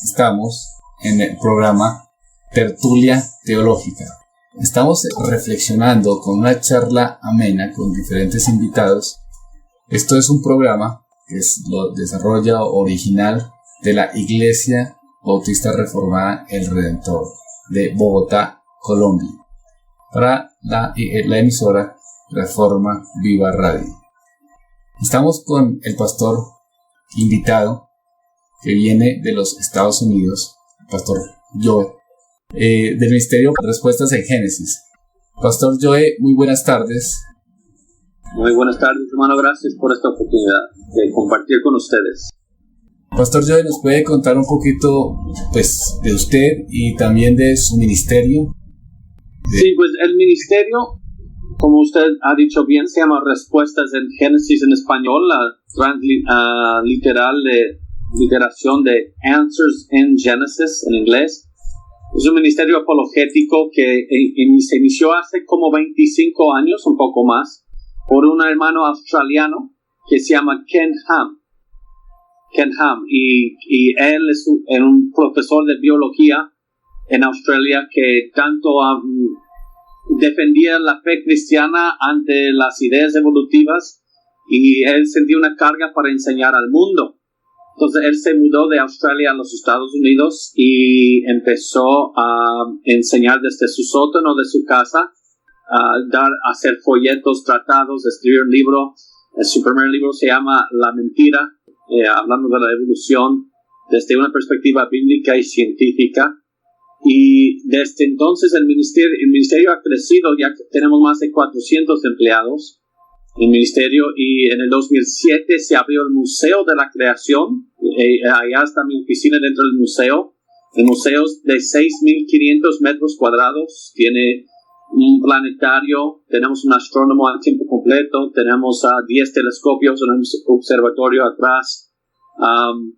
estamos en el programa Tertulia Teológica. Estamos reflexionando con una charla amena con diferentes invitados. Esto es un programa que lo desarrolla original de la Iglesia Bautista Reformada El Redentor de Bogotá, Colombia, para la emisora Reforma Viva Radio. Estamos con el pastor invitado que viene de los Estados Unidos, el pastor Joe, del Ministerio Respuestas en Génesis. Pastor Joe, muy buenas tardes. Muy buenas tardes, hermano. Gracias por esta oportunidad de compartir con ustedes. Pastor Joe, ¿nos puede contar un poquito, pues, de usted y también de su ministerio? Sí, pues el ministerio, como usted ha dicho bien, se llama Respuestas en Génesis en español, la literación de Answers in Genesis en inglés. Es un ministerio apologético que se inició hace como 25 años, un poco más, por un hermano australiano que se llama Ken Ham. Y él es un profesor de biología en Australia que tanto defendía la fe cristiana ante las ideas evolutivas, y él sentía una carga para enseñar al mundo. Entonces él se mudó de Australia a los Estados Unidos y empezó a enseñar desde su sótano de su casa, a hacer folletos, tratados, escribir un libro. Su primer libro se llama La Mentira, hablando de la evolución desde una perspectiva bíblica y científica. Y desde entonces el ministerio ha crecido. Ya tenemos más de 400 empleados en el ministerio, y en el 2007 se abrió el Museo de la Creación. Allá está mi oficina dentro del museo. El museo es de 6.500 metros cuadrados, tiene un planetario, tenemos un astrónomo a tiempo completo, tenemos 10 telescopios, un observatorio atrás,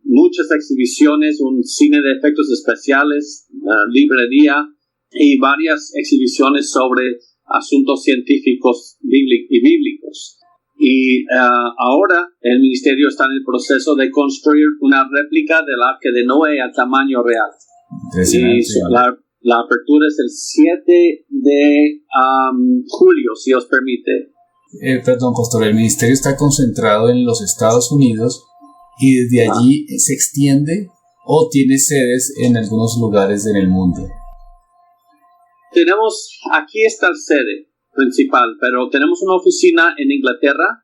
muchas exhibiciones, un cine de efectos especiales, librería y varias exhibiciones sobre asuntos científicos y bíblicos. Y ahora el ministerio está en el proceso de construir una réplica del Arca de Noé a tamaño real. Y la apertura es el 7 de julio, si os permite. Perdón, pastor, el ministerio está concentrado en los Estados Unidos y desde allí se extiende o tiene sedes en algunos lugares en el mundo. Aquí está la sede principal, pero tenemos una oficina en Inglaterra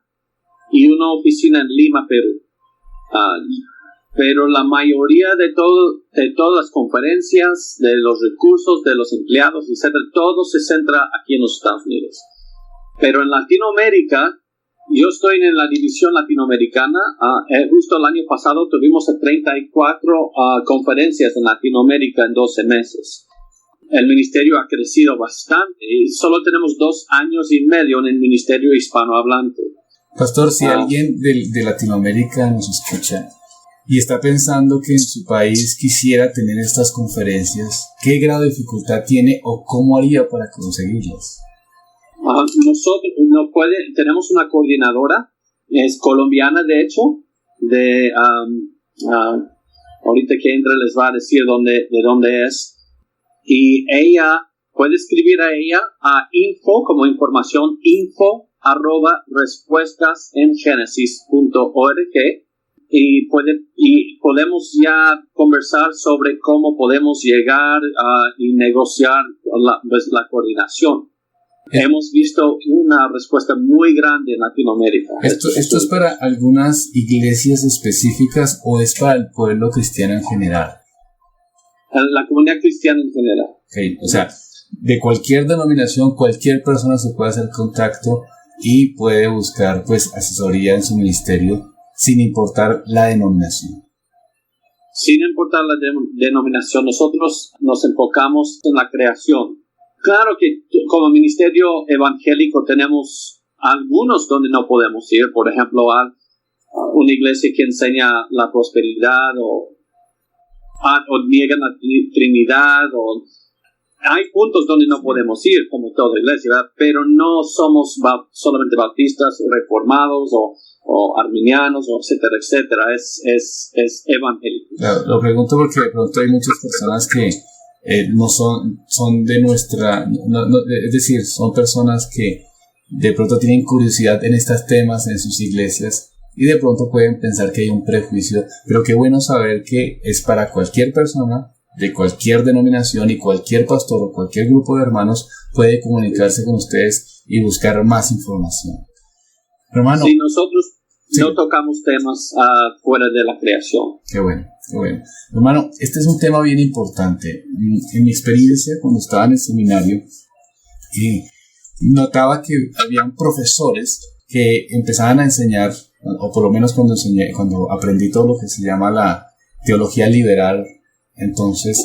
y una oficina en Lima, Perú. Pero la mayoría de todas las conferencias, de los recursos, de los empleados, etc., todo se centra aquí en los Estados Unidos. Pero en Latinoamérica, yo estoy en la división latinoamericana. Justo el año pasado tuvimos 34 conferencias en Latinoamérica en 12 meses. El ministerio ha crecido bastante y solo tenemos 2 años y medio en el ministerio hispanohablante. Pastor, si alguien de Latinoamérica nos escucha y está pensando que en su país quisiera tener estas conferencias, ¿qué grado de dificultad tiene o cómo haría para conseguirlas? Nosotros tenemos una coordinadora, es colombiana de hecho, ahorita que entre les va a decir de dónde es, y ella puede escribir a ella a info como información, info@respuestasengenesis.org, y podemos ya conversar sobre cómo podemos llegar y negociar la coordinación. Hemos visto una respuesta muy grande en Latinoamérica. ¿Esto es para algunas iglesias específicas o es para el pueblo cristiano en general? La comunidad cristiana en general. Okay. O sea, de cualquier denominación, cualquier persona se puede hacer contacto y puede buscar pues asesoría en su ministerio sin importar la denominación. Sin importar la denominación, nosotros nos enfocamos en la creación. Claro que como ministerio evangélico tenemos algunos donde no podemos ir, por ejemplo, a una iglesia que enseña la prosperidad o niegan la Trinidad, hay puntos donde no podemos ir, como toda iglesia, ¿verdad? Pero no somos solamente bautistas, reformados o arminianos, o etcétera, etcétera. Es evangélico. Claro, lo pregunto porque de pronto hay muchas personas que no son de nuestra, es decir, son personas que de pronto tienen curiosidad en estos temas en sus iglesias y de pronto pueden pensar que hay un prejuicio, pero qué bueno saber que es para cualquier persona de cualquier denominación y cualquier pastor o cualquier grupo de hermanos puede comunicarse con ustedes y buscar más información. Hermano, sí, nosotros no tocamos temas fuera de la creación. Qué bueno, qué bueno. Hermano, este es un tema bien importante. En mi experiencia, cuando estaba en el seminario, notaba que habían profesores que empezaban a enseñar, o por lo menos cuando aprendí todo lo que se llama la teología liberal, entonces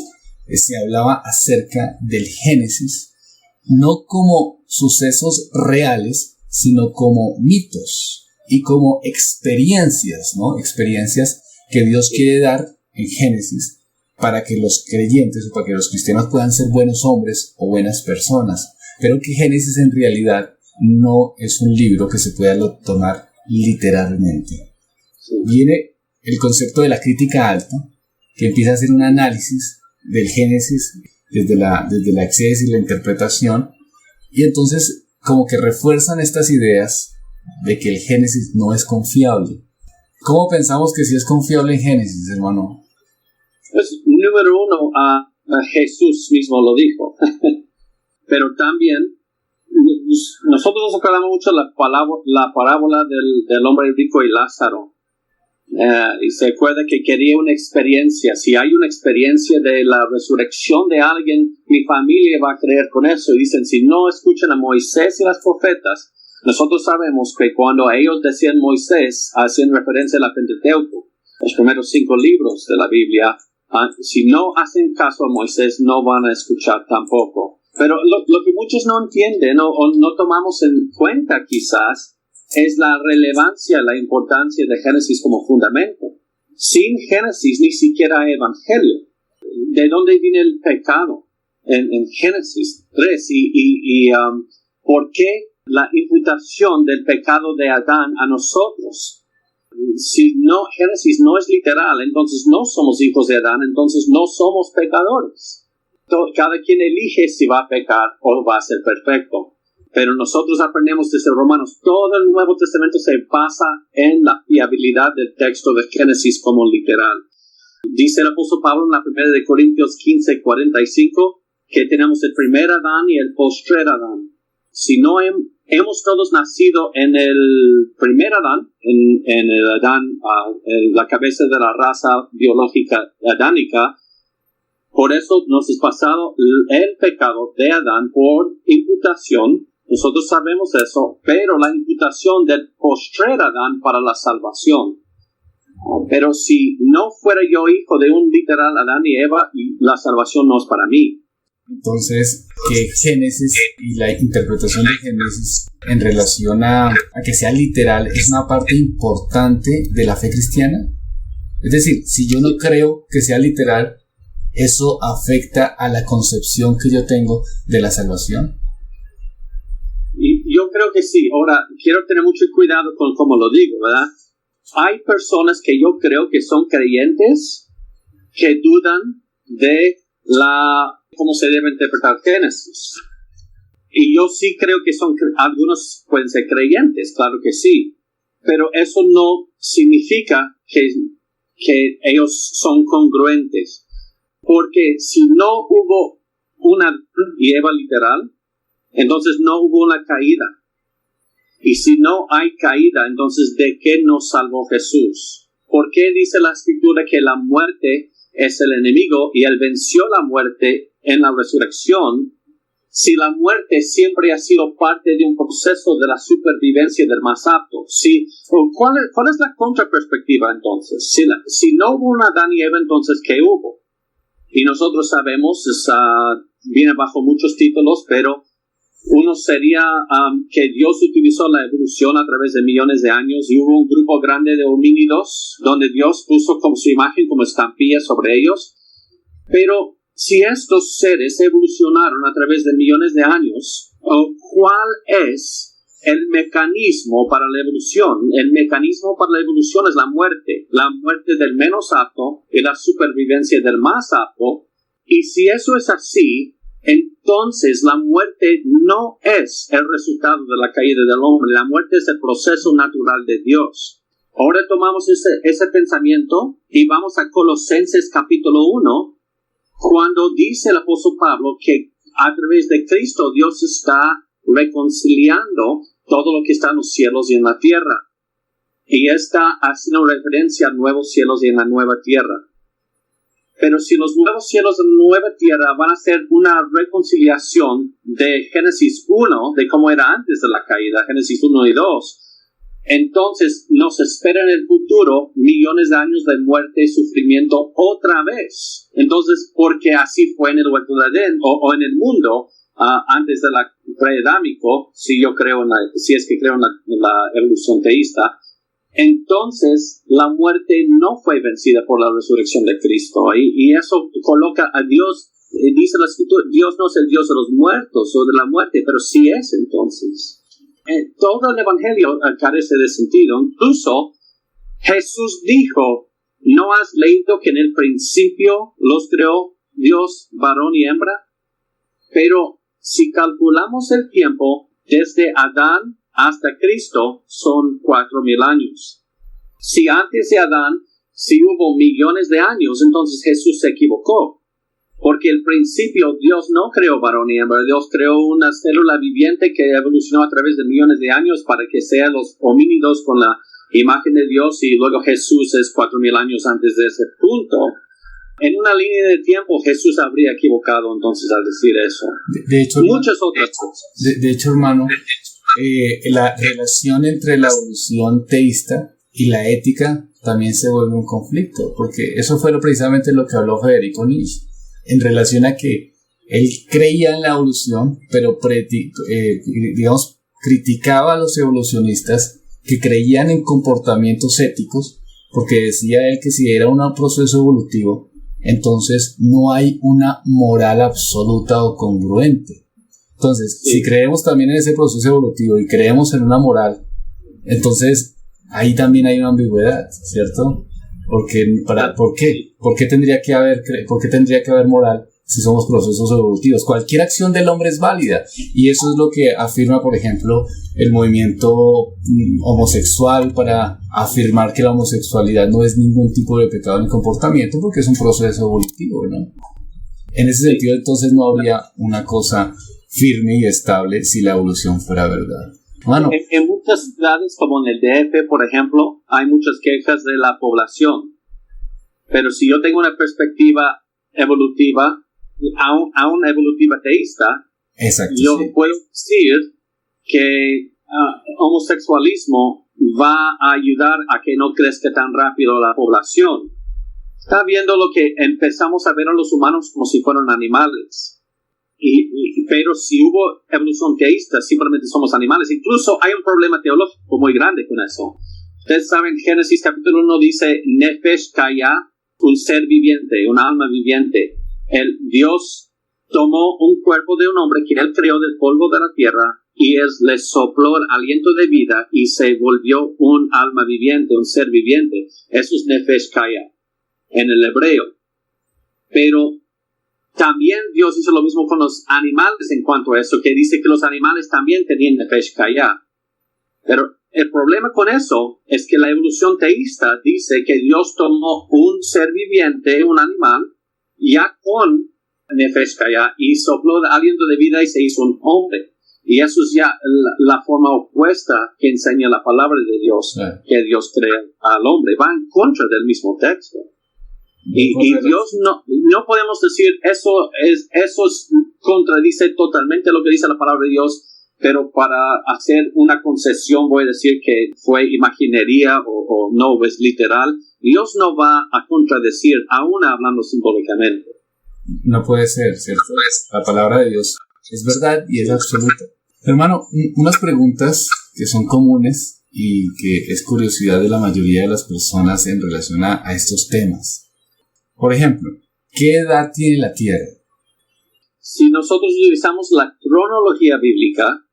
se hablaba acerca del Génesis, no como sucesos reales, sino como mitos y como experiencias, ¿no? Experiencias que Dios quiere dar en Génesis para que los creyentes o para que los cristianos puedan ser buenos hombres o buenas personas. Pero que Génesis en realidad no es un libro que se pueda tomar literalmente. Viene el concepto de la crítica alta, que empieza a hacer un análisis del Génesis desde la exégesis y la interpretación, y entonces como que refuerzan estas ideas de que el Génesis no es confiable. ¿Cómo pensamos que sí es confiable en Génesis, hermano? Pues, número uno, Jesús mismo lo dijo. Pero también, nosotros nos acordamos mucho la parábola del hombre rico y Lázaro. Y se acuerda que quería una experiencia. Si hay una experiencia de la resurrección de alguien, mi familia va a creer con eso. Y dicen, si no escuchan a Moisés y las profetas, nosotros sabemos que cuando ellos decían Moisés, hacían referencia a la Pentateuco, los primeros 5 libros de la Biblia. Si no hacen caso a Moisés, no van a escuchar tampoco. Pero lo que muchos no entienden o no tomamos en cuenta quizás es la relevancia, la importancia de Génesis como fundamento. Sin Génesis ni siquiera hay evangelio. ¿De dónde viene el pecado? En Génesis 3. ¿Por qué la imputación del pecado de Adán a nosotros? Si no, Génesis no es literal, entonces no somos hijos de Adán, entonces no somos pecadores. Cada quien elige si va a pecar o va a ser perfecto. Pero nosotros aprendemos desde Romanos, todo el Nuevo Testamento se basa en la fiabilidad del texto de Génesis como literal. Dice el apóstol Pablo en la primera de Corintios 15:45 que tenemos el primer Adán y el postrer Adán. Si no hemos todos nacido en el primer Adán, en el Adán, en la cabeza de la raza biológica adánica, por eso nos es pasado el pecado de Adán por imputación. Nosotros sabemos eso, pero la imputación del postrer Adán para la salvación. Pero si no fuera yo hijo de un literal Adán y Eva, la salvación no es para mí. Entonces, que Génesis y la interpretación de Génesis en relación a que sea literal es una parte importante de la fe cristiana. Es decir, si yo no creo que sea literal, ¿eso afecta a la concepción que yo tengo de la salvación? Y yo creo que sí. Ahora, quiero tener mucho cuidado con cómo lo digo, ¿verdad? Hay personas que yo creo que son creyentes que dudan de cómo se debe interpretar Génesis. Y yo sí creo que algunos pueden ser creyentes, claro que sí. Pero eso no significa que ellos son congruentes. Porque si no hubo una y Eva literal, entonces no hubo una caída. Y si no hay caída, entonces ¿de qué nos salvó Jesús? ¿Por qué dice la Escritura que la muerte es el enemigo y Él venció la muerte en la resurrección? Si la muerte siempre ha sido parte de un proceso de la supervivencia del más apto. ¿Cuál es la contraperspectiva entonces? Si no hubo una Adán y Eva, entonces ¿qué hubo? Y nosotros sabemos, viene bajo muchos títulos, pero uno sería que Dios utilizó la evolución a través de millones de años y hubo un grupo grande de homínidos donde Dios puso como su imagen, como estampilla sobre ellos. Pero si estos seres evolucionaron a través de millones de años, ¿cuál es el mecanismo para la evolución? El mecanismo para la evolución es la muerte del menos apto y la supervivencia del más apto. Y si eso es así, entonces la muerte no es el resultado de la caída del hombre, la muerte es el proceso natural de Dios. Ahora tomamos ese pensamiento y vamos a Colosenses capítulo 1, cuando dice el apóstol Pablo que a través de Cristo Dios está reconciliando todo lo que está en los cielos y en la tierra. Y está haciendo referencia a nuevos cielos y en la nueva tierra. Pero si los nuevos cielos y la nueva tierra van a ser una reconciliación de Génesis 1, de cómo era antes de la caída, Génesis 1 y 2, entonces nos espera en el futuro millones de años de muerte y sufrimiento otra vez. Entonces, porque así fue en el huerto de Edén o en el mundo antes de la preedámico, si es que creo en la evolución teísta, entonces la muerte no fue vencida por la resurrección de Cristo. Y eso coloca a Dios, dice la Escritura, Dios no es el Dios de los muertos o de la muerte, pero sí es entonces. Todo el Evangelio carece de sentido. Incluso Jesús dijo, ¿no has leído que en el principio los creó Dios varón y hembra? Pero si calculamos el tiempo desde Adán hasta Cristo, son 4,000 años. Si antes de Adán, si hubo millones de años, entonces Jesús se equivocó. Porque al principio Dios no creó varón y hembra, Dios creó una célula viviente que evolucionó a través de millones de años para que sean los homínidos con la imagen de Dios, y luego Jesús es 4,000 años antes de ese punto. En una línea de tiempo Jesús habría equivocado entonces al decir eso. De hecho, muchas otras cosas. De hecho, hermano, la relación entre la evolución teísta y la ética también se vuelve un conflicto, porque eso fue precisamente lo que habló Federico Nietzsche, en relación a que él creía en la evolución, pero criticaba a los evolucionistas que creían en comportamientos éticos, porque decía él que si era un proceso evolutivo, entonces no hay una moral absoluta o congruente. Entonces, si creemos también en ese proceso evolutivo y creemos en una moral, entonces ahí también hay una ambigüedad, ¿cierto? Porque ¿por qué tendría que haber moral si somos procesos evolutivos? Cualquier acción del hombre es válida, y eso es lo que afirma, por ejemplo, el movimiento homosexual, para afirmar que la homosexualidad no es ningún tipo de pecado ni comportamiento, porque es un proceso evolutivo, ¿no? En ese sentido, entonces, no habría una cosa firme y estable si la evolución fuera verdad. Bueno, en muchas ciudades, como en el DF, por ejemplo, hay muchas quejas de la población. Pero si yo tengo una perspectiva evolutiva, aún evolutiva teísta, exacto, yo puedo decir que homosexualismo va a ayudar a que no crezca tan rápido la población. Está viendo lo que empezamos a ver a los humanos como si fueran animales. Pero si hubo evolución teísta, simplemente somos animales. Incluso hay un problema teológico muy grande con eso. Ustedes saben, Génesis capítulo 1 dice, Nefesh Kaya, un ser viviente, un alma viviente. El Dios tomó un cuerpo de un hombre que él creó del polvo de la tierra, y él le sopló el aliento de vida y se volvió un alma viviente, un ser viviente. Eso es Nefesh Kaya en el hebreo. Pero también Dios hizo lo mismo con los animales en cuanto a eso, que dice que los animales también tenían Nefesh Kaya. Pero el problema con eso es que la evolución teísta dice que Dios tomó un ser viviente, un animal, ya con Nefesh Kaya, y sopló el aliento de vida y se hizo un hombre. Y eso es ya la forma opuesta que enseña la palabra de Dios, que Dios crea al hombre. Va en contra del mismo texto. Y Dios no podemos decir eso contradice totalmente lo que dice la palabra de Dios, pero para hacer una concesión voy a decir que fue imaginería o no es literal. Dios no va a contradecir, aún hablando simbólicamente. No puede ser, ¿cierto? La palabra de Dios es verdad y es absoluta. Hermano, unas preguntas que son comunes y que es curiosidad de la mayoría de las personas en relación a estos temas. Por ejemplo, ¿qué edad tiene la Tierra? Si nosotros utilizamos la cronología bíblica,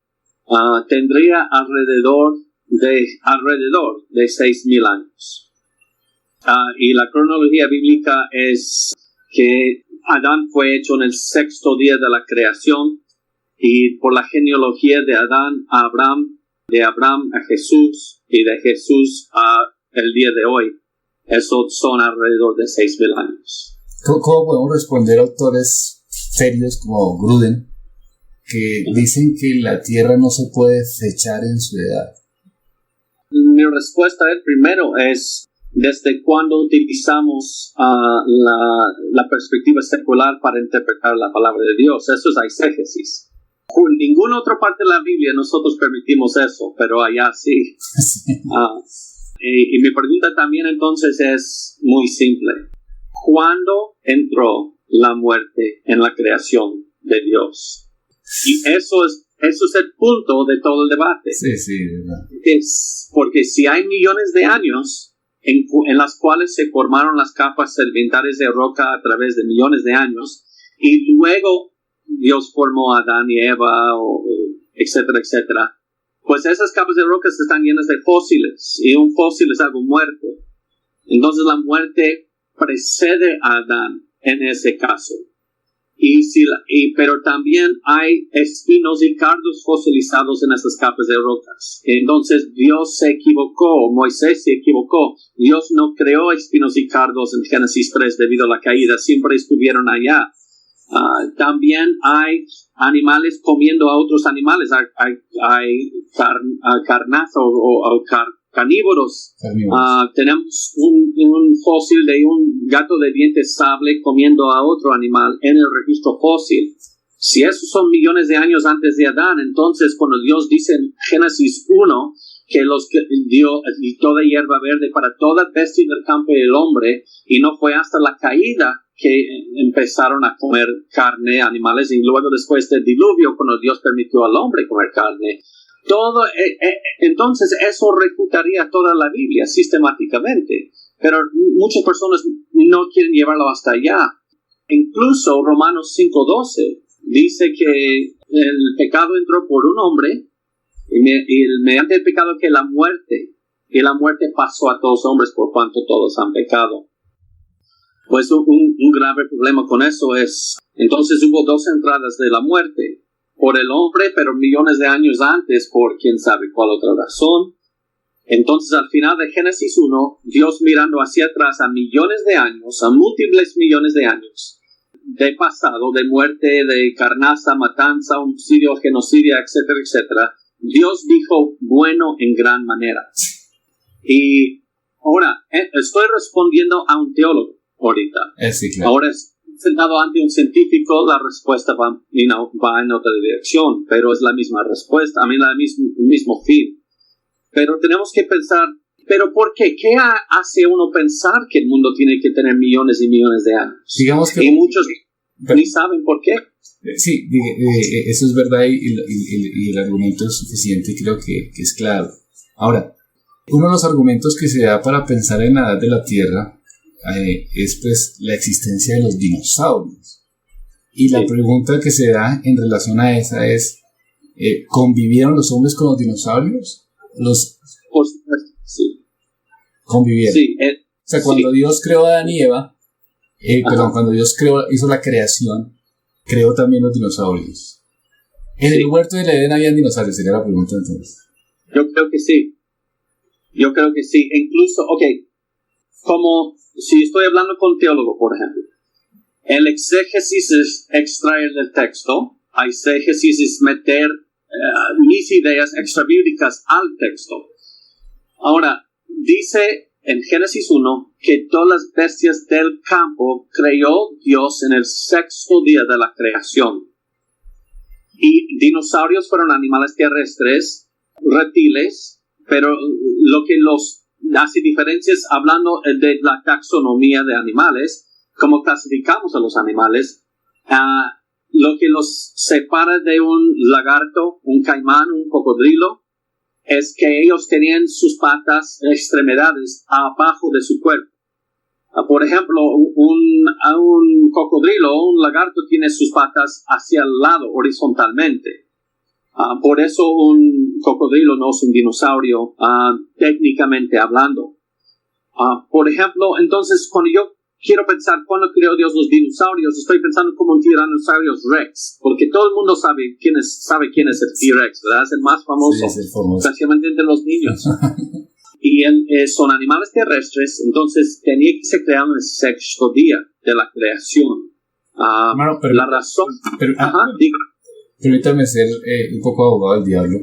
tendría alrededor de 6,000 años. Y la cronología bíblica es que Adán fue hecho en el 6º día de la creación, y por la genealogía de Adán a Abraham, de Abraham a Jesús, y de Jesús a el día de hoy, eso son alrededor de 6,000 años. ¿Cómo podemos responder a autores serios como Gruden, que dicen que la Tierra no se puede fechar en su edad? Mi respuesta primero es, ¿desde cuándo utilizamos la perspectiva secular para interpretar la palabra de Dios? Eso es eisegesis. En ninguna otra parte de la Biblia nosotros permitimos eso, pero allá sí. Sí. Y mi pregunta también entonces es muy simple. ¿Cuándo entró la muerte en la creación de Dios? Y eso es el punto de todo el debate. Sí, verdad. Porque si hay millones de años en las cuales se formaron las capas sedimentarias de roca a través de millones de años, y luego Dios formó a Adán y Eva, etcétera, etcétera, pues esas capas de roca están llenas de fósiles, y un fósil es algo muerto. Entonces la muerte precede a Adán en ese caso. Pero también hay espinos y cardos fosilizados en esas capas de rocas. Entonces Dios se equivocó, Moisés se equivocó. Dios no creó espinos y cardos en Génesis 3 debido a la caída, siempre estuvieron allá. También hay animales comiendo a otros animales, hay carnívoros. Tenemos un fósil de un gato de dientes sable comiendo a otro animal en el registro fósil. Si esos son millones de años antes de Adán, entonces cuando Dios dice en Génesis 1 que dio toda hierba verde para toda bestia del campo y el hombre, y no fue hasta la caída que empezaron a comer carne, animales, y luego después del diluvio, cuando Dios permitió al hombre comer carne. Entonces eso refutaría toda la Biblia sistemáticamente, pero muchas personas no quieren llevarlo hasta allá. Incluso Romanos 5:12 dice que el pecado entró por un hombre, y mediante el pecado que la muerte pasó a todos los hombres por cuanto todos han pecado. Pues un grave problema con eso es, entonces hubo 2 entradas de la muerte, por el hombre, pero millones de años antes, por quién sabe cuál otra razón. Entonces al final de Génesis 1, Dios mirando hacia atrás a millones de años, a múltiples millones de años de pasado, de muerte, de carnaza, matanza, homicidio, genocidio, etcétera, etcétera, Dios dijo bueno en gran manera. Y ahora estoy respondiendo a un teólogo ahorita. Sí, claro. Ahora sentado ante un científico, la respuesta va en otra dirección, pero es la misma respuesta, el mismo fin. Pero tenemos que pensar, ¿pero por qué? ¿Qué hace uno pensar que el mundo tiene que tener millones y millones de años? Digamos que, y muchos ni saben por qué. Sí, eso es verdad, y el argumento es suficiente, y creo que es claro. Ahora, uno de los argumentos que se da para pensar en la edad de la Tierra es pues la existencia de los dinosaurios. Y la pregunta que se da en relación a esa es, ¿convivieron los hombres con los dinosaurios? Por supuesto, sí. Convivieron. Sí, o sea, cuando Dios creó a Adán y Eva, cuando Dios hizo la creación, creó también los dinosaurios. ¿En el huerto del Edén habían dinosaurios? Sería la pregunta entonces. Yo creo que sí. Incluso, como si estoy hablando con un teólogo, por ejemplo, el exégesis es extraer del texto, eisegesis es meter mis ideas extrabíblicas al texto. Ahora, dice en Génesis 1 que todas las bestias del campo creó Dios en el 6º día de la creación. Y dinosaurios fueron animales terrestres, reptiles, pero lo que los hace diferencias, hablando de la taxonomía de animales, cómo clasificamos a los animales, lo que los separa de un lagarto, un caimán, un cocodrilo, es que ellos tenían sus patas, extremidades, abajo de su cuerpo. Por ejemplo, un cocodrilo o un lagarto tiene sus patas hacia el lado, horizontalmente. Por eso un cocodrilo no es un dinosaurio, técnicamente hablando. Por ejemplo, entonces, cuando yo quiero pensar cuándo creó Dios los dinosaurios, estoy pensando como un Tyrannosaurus Rex, porque todo el mundo sabe quién es el T-Rex, ¿verdad? Es el más famoso, sí, es el famoso. especialmente entre los niños. Y son animales terrestres, entonces tenía que ser creado en el sexto día de la creación. Bueno, pero, la razón... diga. Permítame ser un poco abogado del diablo.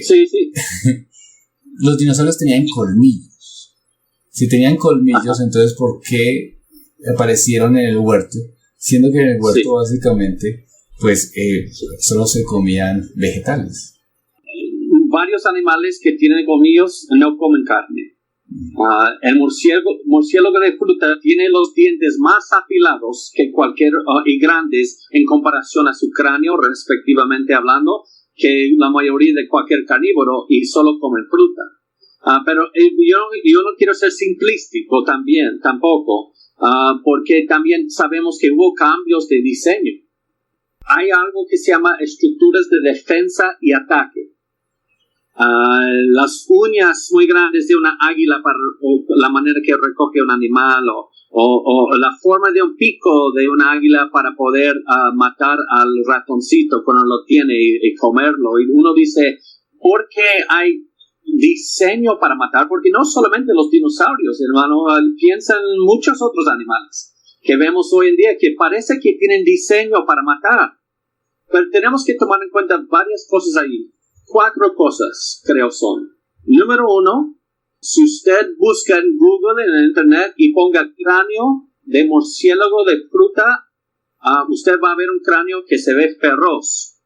Sí. Los dinosaurios tenían colmillos. Si tenían colmillos, entonces ¿por qué aparecieron en el huerto? Siendo que en el huerto básicamente, pues, solo se comían vegetales. Varios animales que tienen colmillos no comen carne. El murciélago de fruta tiene los dientes más afilados que cualquier y grandes en comparación a su cráneo, respectivamente hablando, que la mayoría de cualquier carnívoro, y solo comen fruta. Pero yo no quiero ser simplístico tampoco, porque también sabemos que hubo cambios de diseño. Hay algo que se llama estructuras de defensa y ataque. Las uñas muy grandes de una águila o la manera que recoge un animal o la forma de un pico de una águila para poder matar al ratoncito cuando lo tiene y comerlo. Y uno dice, ¿por qué hay diseño para matar? Porque no solamente los dinosaurios, hermano, piensa en muchos otros animales que vemos hoy en día que parece que tienen diseño para matar. Pero tenemos que tomar en cuenta varias cosas ahí. 4 cosas, creo son. Número 1, si usted busca en Google, en el Internet, y ponga cráneo de murciélago de fruta, usted va a ver un cráneo que se ve feroz.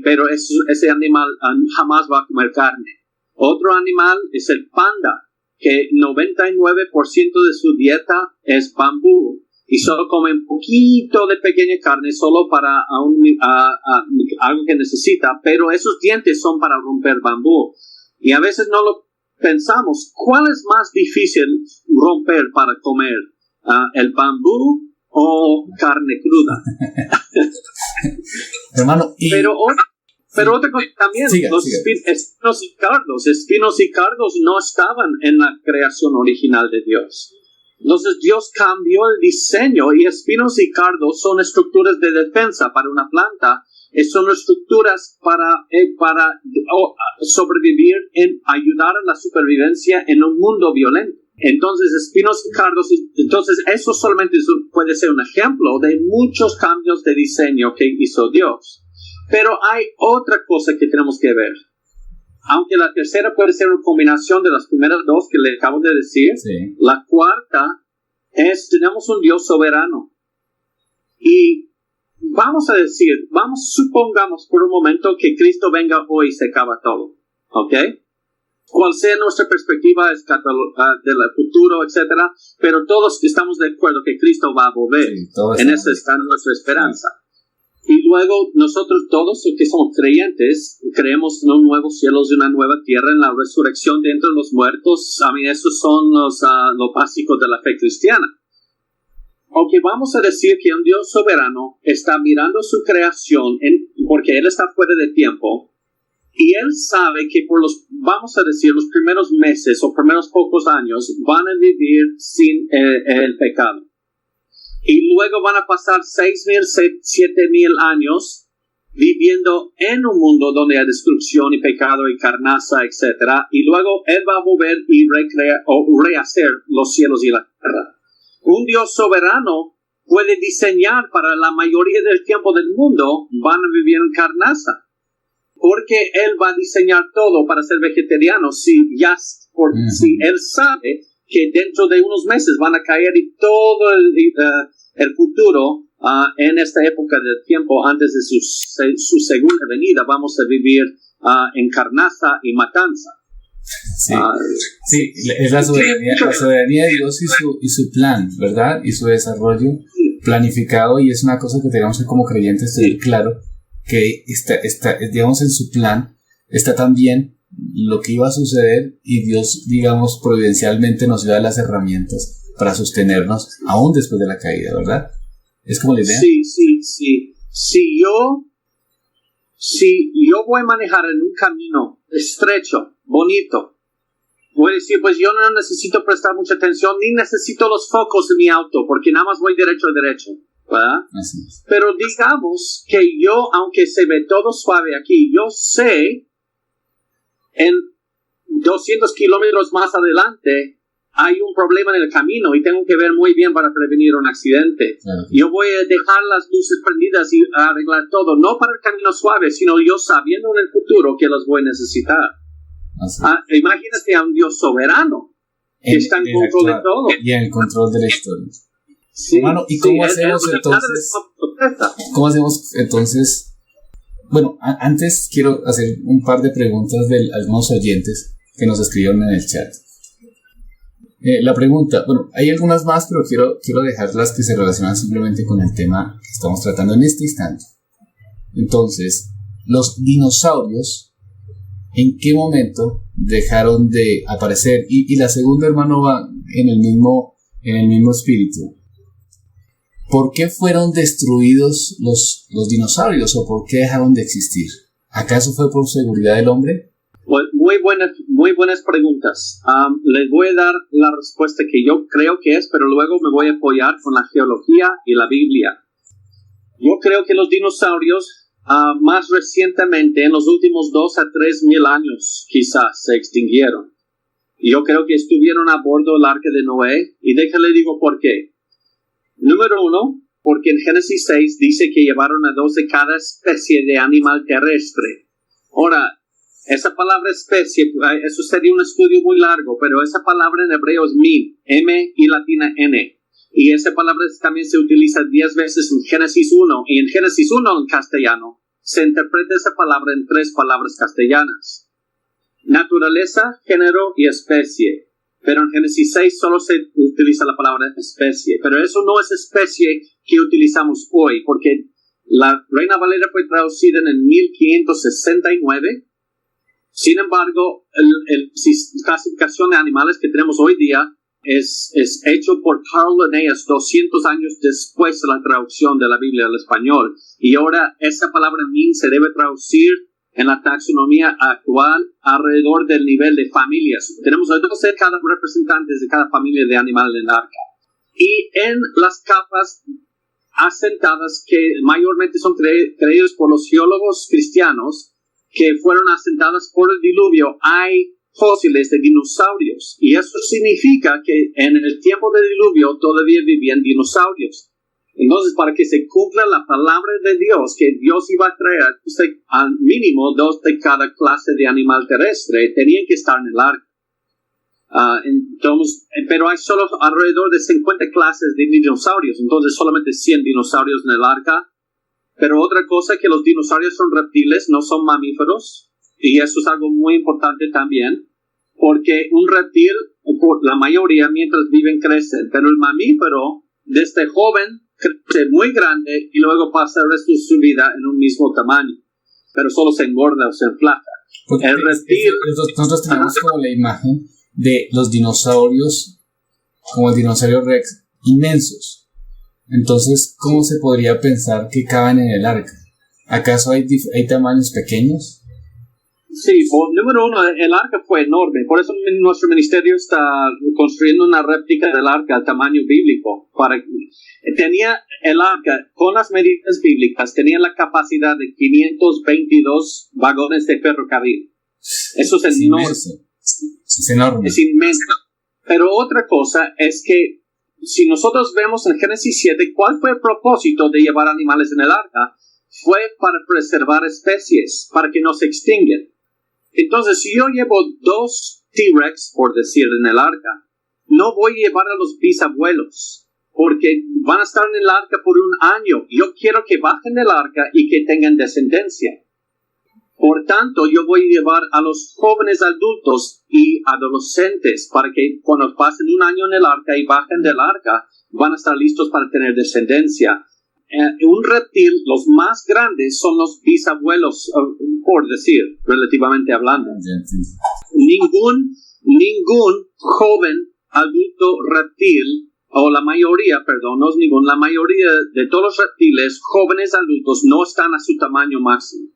Pero ese animal jamás va a comer carne. Otro animal es el panda, que 99% de su dieta es bambú. Y solo comen poquito de pequeña carne, solo para algo que necesita, pero esos dientes son para romper bambú. Y a veces no lo pensamos. ¿Cuál es más difícil romper para comer? ¿El bambú o carne cruda? Hermano, pero otra cosa también, espinos y cardos no estaban en la creación original de Dios. Entonces Dios cambió el diseño y espinos y cardos son estructuras de defensa para una planta. Son estructuras para sobrevivir, en ayudar a la supervivencia en un mundo violento. Entonces espinos y cardos, entonces eso solamente puede ser un ejemplo de muchos cambios de diseño que hizo Dios. Pero hay otra cosa que tenemos que ver. Aunque la tercera puede ser una combinación de las primeras 2 que le acabo de decir, sí. La cuarta tenemos un Dios soberano. Y supongamos por un momento que Cristo venga hoy y se acaba todo. ¿Ok? Cual sea nuestra perspectiva del futuro, etcétera, pero todos estamos de acuerdo que Cristo va a volver. Sí, en eso está nuestra esperanza. Y luego nosotros todos los que somos creyentes creemos en un nuevo cielo y una nueva tierra, en la resurrección de entre los muertos. Esos son los básicos de la fe cristiana. Aunque vamos a decir que un Dios soberano está mirando su creación porque Él está fuera de tiempo y Él sabe que los primeros meses o primeros pocos años van a vivir sin el pecado. Y luego van a pasar 6,000, 7,000 años viviendo en un mundo donde hay destrucción y pecado y carnaza, etc. Y luego Él va a volver y recrear o rehacer los cielos y la tierra. Un Dios soberano puede diseñar para la mayoría del tiempo del mundo, van a vivir en carnaza. Porque Él va a diseñar todo para ser vegetariano si Él sabe que dentro de unos meses van a caer y todo el futuro en esta época del tiempo antes de su segunda venida vamos a vivir en carnaza y matanza. Sí, es la soberanía de Dios y su plan, ¿verdad? Y su desarrollo planificado, y es una cosa que tenemos que como creyentes tener claro, que está, digamos, en su plan está también lo que iba a suceder, y Dios, digamos, providencialmente nos da las herramientas para sostenernos aún después de la caída, ¿verdad? ¿Es como la idea? Sí. Si yo voy a manejar en un camino estrecho, bonito, voy a decir, pues yo no necesito prestar mucha atención, ni necesito los focos de mi auto, porque nada más voy derecho, ¿verdad? Así es. Pero digamos que yo, aunque se ve todo suave aquí, yo sé en 200 kilómetros más adelante hay un problema en el camino y tengo que ver muy bien para prevenir un accidente. Claro. Yo voy a dejar las luces prendidas y arreglar todo, no para el camino suave, sino yo sabiendo en el futuro que las voy a necesitar. Imagínate a un Dios soberano que está en control de todo. Y en el control de la historia. Sí, hermano, ¿y cómo hacemos entonces? ¿Cómo hacemos entonces? Bueno, antes quiero hacer un par de preguntas de algunos oyentes que nos escribieron en el chat. La pregunta, bueno, hay algunas más, pero quiero dejarlas que se relacionan simplemente con el tema que estamos tratando en este instante. Entonces, los dinosaurios, ¿en qué momento dejaron de aparecer? Y la segunda, hermano, va en el mismo espíritu. ¿Por qué fueron destruidos los dinosaurios o por qué dejaron de existir? ¿Acaso fue por seguridad del hombre? Muy buenas preguntas. Les voy a dar la respuesta que yo creo que es, pero luego me voy a apoyar con la geología y la Biblia. Yo creo que los dinosaurios más recientemente, en los últimos 2 a 3 mil años, quizás se extinguieron. Yo creo que estuvieron a bordo del arca de Noé, y déjale digo por qué. Número 1, porque en Génesis 6 dice que llevaron a 2 de cada especie de animal terrestre. Ahora, esa palabra especie, eso sería un estudio muy largo, pero esa palabra en hebreo es min, M y latina N. Y esa palabra también se utiliza 10 veces en Génesis 1, y en Génesis 1 en castellano se interpreta esa palabra en 3 palabras castellanas. Naturaleza, género y especie. Pero en Génesis 6 solo se utiliza la palabra especie. Pero eso no es especie que utilizamos hoy, porque la Reina Valera fue traducida en el 1569. Sin embargo, la clasificación de animales que tenemos hoy día es hecho por Carl Linnaeus 200 años después de la traducción de la Biblia al español. Y ahora esa palabra min se debe traducir en la taxonomía actual alrededor del nivel de familias. Tenemos 12 cada representantes de cada familia de animales en el arca. Y en las capas asentadas que mayormente son creídos por los geólogos cristianos, que fueron asentadas por el diluvio, hay fósiles de dinosaurios. Y eso significa que en el tiempo del diluvio todavía vivían dinosaurios. Entonces, para que se cumpla la palabra de Dios, que Dios iba a traer al mínimo 2 de cada clase de animal terrestre, tenían que estar en el arca. Entonces, pero hay solo alrededor de 50 clases de dinosaurios, entonces solamente 100 dinosaurios en el arca. Pero otra cosa es que los dinosaurios son reptiles, no son mamíferos, y eso es algo muy importante también, porque un reptil, por la mayoría, mientras viven, crecen, pero el mamífero, desde joven, crece muy grande y luego pasa el resto de su vida en un mismo tamaño, pero solo se engorda o se enflaca. Porque el reptil... Nosotros tenemos como la imagen de los dinosaurios, como el dinosaurio Rex, inmensos. Entonces, ¿cómo se podría pensar que caben en el arca? ¿Acaso hay tamaños pequeños? Sí, número 1, el arca fue enorme. Por eso nuestro ministerio está construyendo una réplica del arca al tamaño bíblico. Tenía el arca, con las medidas bíblicas, tenía la capacidad de 522 vagones de ferrocarril. Eso es enorme. Es enorme. Es inmenso. Pero otra cosa es que si nosotros vemos en Génesis 7, ¿cuál fue el propósito de llevar animales en el arca? Fue para preservar especies, para que no se extinguen. Entonces, si yo llevo 2 T-Rex, por decir, en el arca, no voy a llevar a los bisabuelos, porque van a estar en el arca por un año. Yo quiero que bajen del arca y que tengan descendencia. Por tanto, yo voy a llevar a los jóvenes adultos y adolescentes para que cuando pasen un año en el arca y bajen del arca, van a estar listos para tener descendencia. Un reptil, los más grandes son los bisabuelos, por decir, relativamente hablando. Ningún joven adulto reptil, o la mayoría, perdón, no es ningún, la mayoría de todos los reptiles, jóvenes adultos, no están a su tamaño máximo.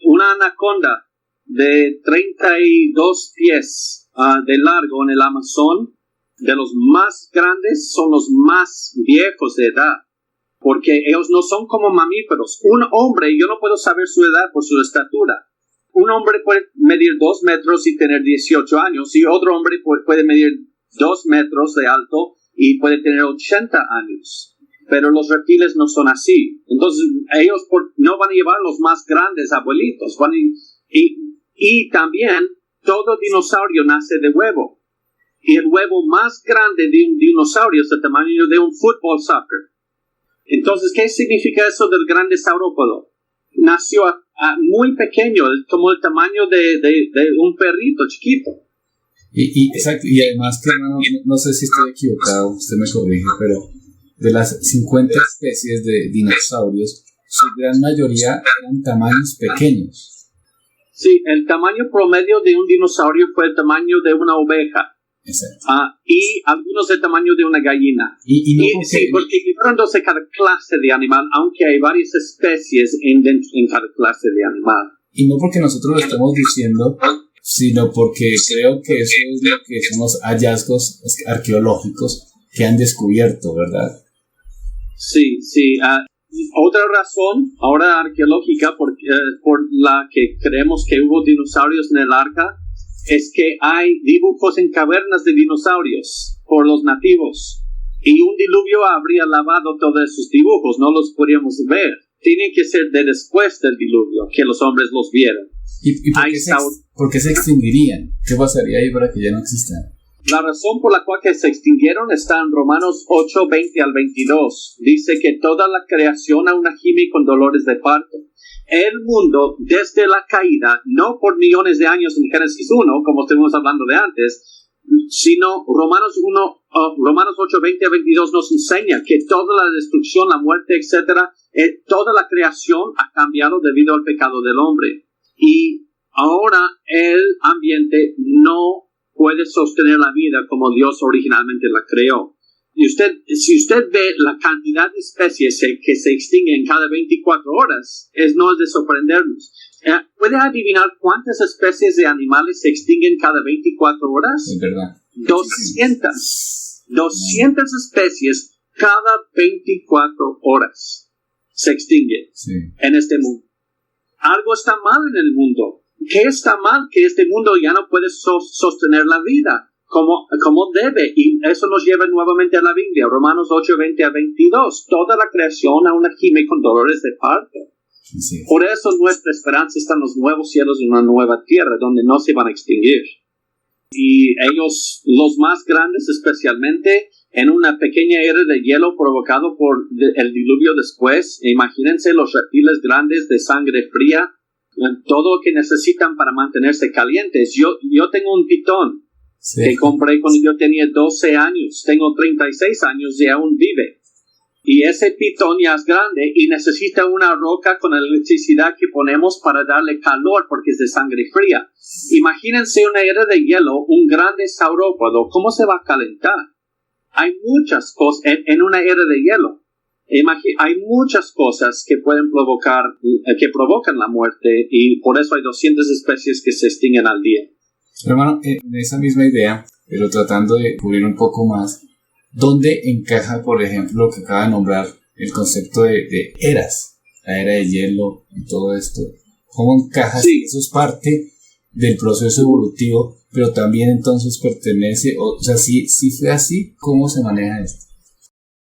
Una anaconda de 32 pies de largo en el Amazon, de los más grandes, son los más viejos de edad, porque ellos no son como mamíferos. Un hombre, yo no puedo saber su edad por su estatura. Un hombre puede medir 2 metros y tener 18 años, y otro hombre puede medir 2 metros de alto y puede tener 80 años. Pero los reptiles no son así. Entonces, ellos no van a llevar los más grandes abuelitos. Y también, todo dinosaurio nace de huevo. Y el huevo más grande de un dinosaurio es el tamaño de un fútbol soccer. Entonces, ¿qué significa eso del gran saurópodo? Nació muy pequeño, como el tamaño de un perrito chiquito. Exacto, y además que no sé si estoy equivocado, usted me corrige, pero de las 50 especies de dinosaurios, su gran mayoría eran tamaños pequeños. Sí, el tamaño promedio de un dinosaurio fue el tamaño de una oveja. Exacto. Y algunos del tamaño de una gallina. Porque librándose cada clase de animal, aunque hay varias especies en cada clase de animal. Y no porque nosotros lo estemos diciendo, sino porque creo que eso es lo que son los hallazgos arqueológicos que han descubierto, ¿verdad? Sí. Otra razón, ahora arqueológica, por la que creemos que hubo dinosaurios en el arca, es que hay dibujos en cavernas de dinosaurios por los nativos. Y un diluvio habría lavado todos esos dibujos, no los podríamos ver. Tienen que ser de después del diluvio, que los hombres los vieron. ¿Y por qué se extinguirían? ¿Qué pasaría ahí para que ya no existan? La razón por la cual que se extinguieron está en Romanos 8, 20 al 22. Dice que toda la creación aún gime con dolores de parto. El mundo, desde la caída, no por millones de años en Génesis 1, como estuvimos hablando de antes, sino Romanos 8, 20 a 22 nos enseña que toda la destrucción, la muerte, etcétera, toda la creación ha cambiado debido al pecado del hombre. Y ahora el ambiente no puede sostener la vida como Dios originalmente la creó. Y si usted ve la cantidad de especies que se extinguen cada 24 horas, no es de sorprendernos. ¿Puede adivinar cuántas especies de animales se extinguen cada 24 horas? Es verdad. 200. 200 especies cada 24 horas se extinguen en este mundo. Algo está mal en el mundo. ¿Qué está mal? Que este mundo ya no puede sostener la vida como debe, y eso nos lleva nuevamente a la Biblia, Romanos 8, 20 a 22. Toda la creación aún gime con dolores de parto. Sí. Por eso nuestra esperanza está en los nuevos cielos y una nueva tierra, donde no se van a extinguir. Y ellos, los más grandes especialmente, en una pequeña era de hielo provocado por el diluvio después, imagínense los reptiles grandes de sangre fría, todo lo que necesitan para mantenerse calientes. Yo tengo un pitón que compré cuando yo tenía 12 años. Tengo 36 años y aún vive. Y ese pitón ya es grande y necesita una roca con electricidad que ponemos para darle calor porque es de sangre fría. Imagínense una era de hielo, un grande saurópodo. ¿Cómo se va a calentar? Hay muchas cosas en una era de hielo. Hay muchas cosas que pueden que provocan la muerte, y por eso hay 200 especies que se extinguen al día. Hermano, en esa misma idea, pero tratando de cubrir un poco más, ¿dónde encaja, por ejemplo, lo que acaba de nombrar, el concepto de eras? La era de hielo y todo esto. ¿Cómo encaja? Sí. Eso es parte del proceso evolutivo, pero también entonces pertenece, o sea, si fue así, ¿cómo se maneja esto?